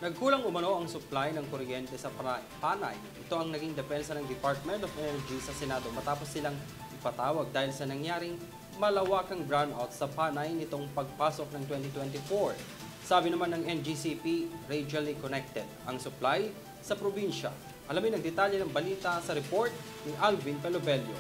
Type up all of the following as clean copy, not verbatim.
Nagkulang umano ang supply ng kuryente sa Panay. Ito ang naging depensa ng Department of Energy sa Senado matapos silang ipatawag dahil sa nangyaring malawakang brownout sa Panay nitong pagpasok ng 2024. Sabi naman ng NGCP, regionally connected ang supply sa probinsya. Alamin ang detalye ng balita sa report ni Alvin Pelobelio.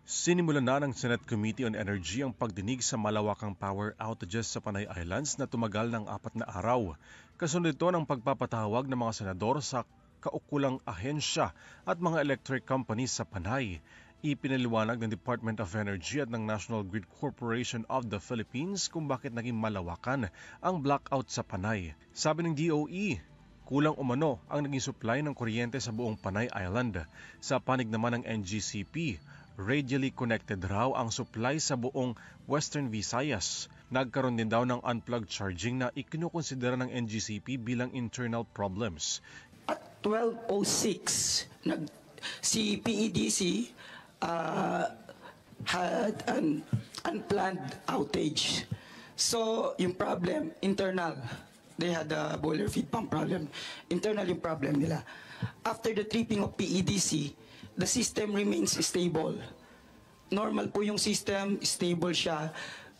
Sinimulan na ng Senate Committee on Energy ang pagdinig sa malawakang power outages sa Panay Islands na tumagal ng 4 na araw. Kasunod ito ng pagpapatawag ng mga senador sa kaukulang ahensya at mga electric companies sa Panay. Ipinaliwanag ng Department of Energy at ng National Grid Corporation of the Philippines kung bakit naging malawakan ang blackout sa Panay. Sabi ng DOE, kulang umano ang naging supply ng kuryente sa buong Panay Island. Sa panig naman ng NGCP, radially connected raw ang supply sa buong Western Visayas. Nagkaroon din daw ng unplugged charging na ikinukonsidera ng NGCP bilang internal problems. At 12:06, si PEDC had an unplanned outage. So, yung problem, internal. They had a boiler feed pump problem. Internal yung problem nila. After the tripping of PEDC, the system remains stable. Normal po yung system, stable siya.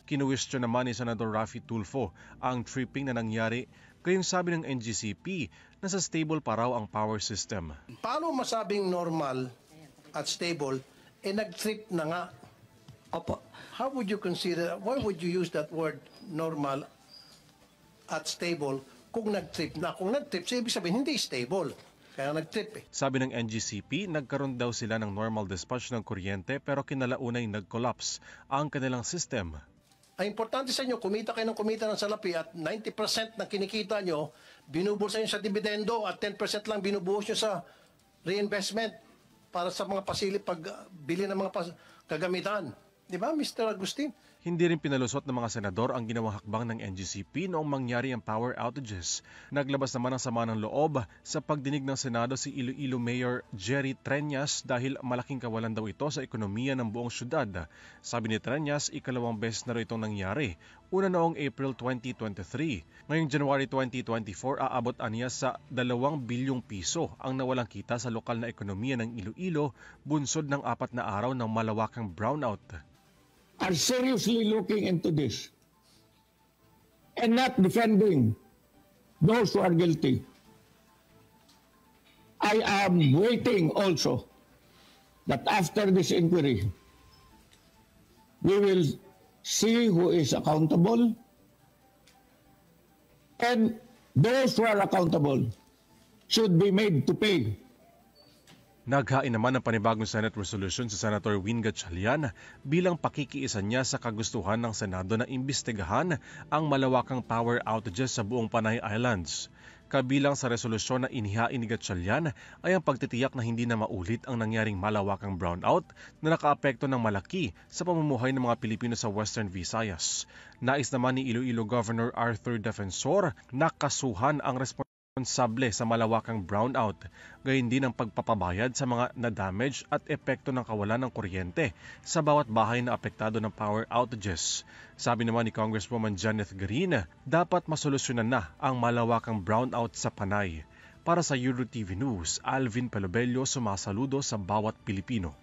Kinuwestiyon naman ni Senador Raffy Tulfo ang tripping na nangyari, gayong sabi ng NGCP na sa stable pa raw ang power system. Paano masabing normal at stable, nag-trip na nga? Opo. How would you consider, why would you use that word normal at stable kung nag-trip na? Kung nag-trip, ibig sabihin hindi stable. Kaya nag-trip eh. Sabi ng NGCP, nagkaroon daw sila ng normal dispatch ng kuryente pero kinalaunay nag-collapse ang kanilang system. Ang importante sa inyo, kumita kayo ng kumita ng salapi at 90% ng kinikita nyo, binubulsa nyo sa dividendo at 10% lang binubuhos nyo sa reinvestment para sa mga pagbili ng mga kagamitan. Di ba, Mr. Agustin? Hindi rin pinalusot ng mga senador ang ginawang hakbang ng NGCP noong mangyari ang power outages. Naglabas naman ng sama ng loob sa pagdinig ng Senado si Iloilo Mayor Jerry Treñas dahil malaking kawalan daw ito sa ekonomiya ng buong syudad. Sabi ni Treñas, ikalawang beses na rin itong nangyari. Una noong April 2023. Ngayong January 2024, aabot aniya sa 2 bilyong piso ang nawalang kita sa lokal na ekonomiya ng Iloilo, bunsod ng 4 na araw ng malawakang brownout. Are seriously looking into this and not defending those who are guilty. I am waiting also that after this inquiry, we will see who is accountable, and those who are accountable should be made to pay. Naghain naman ng panibagong Senate resolution si Senator Win Gatchalian bilang pakikiisa niya sa kagustuhan ng Senado na imbestigahan ang malawakang power outages sa buong Panay Islands. Kabilang sa resolusyon na inihain ni Gatchalian ay ang pagtitiyak na hindi na maulit ang nangyaring malawakang brownout na nakaapekto ng malaki sa pamumuhay ng mga Pilipino sa Western Visayas. Nais naman ni Iloilo Governor Arthur Defensor na kasuhan ang responsable sa malawakang brownout, gayon din ang pagpapabayad sa mga na-damage at epekto ng kawalan ng kuryente sa bawat bahay na apektado ng power outages. Sabi naman ni Congresswoman Janeth Green, dapat masolusyonan na ang malawakang brownout sa Panay. Para sa EuroTV News, Alvin Pelobelio, sumasaludo sa bawat Pilipino.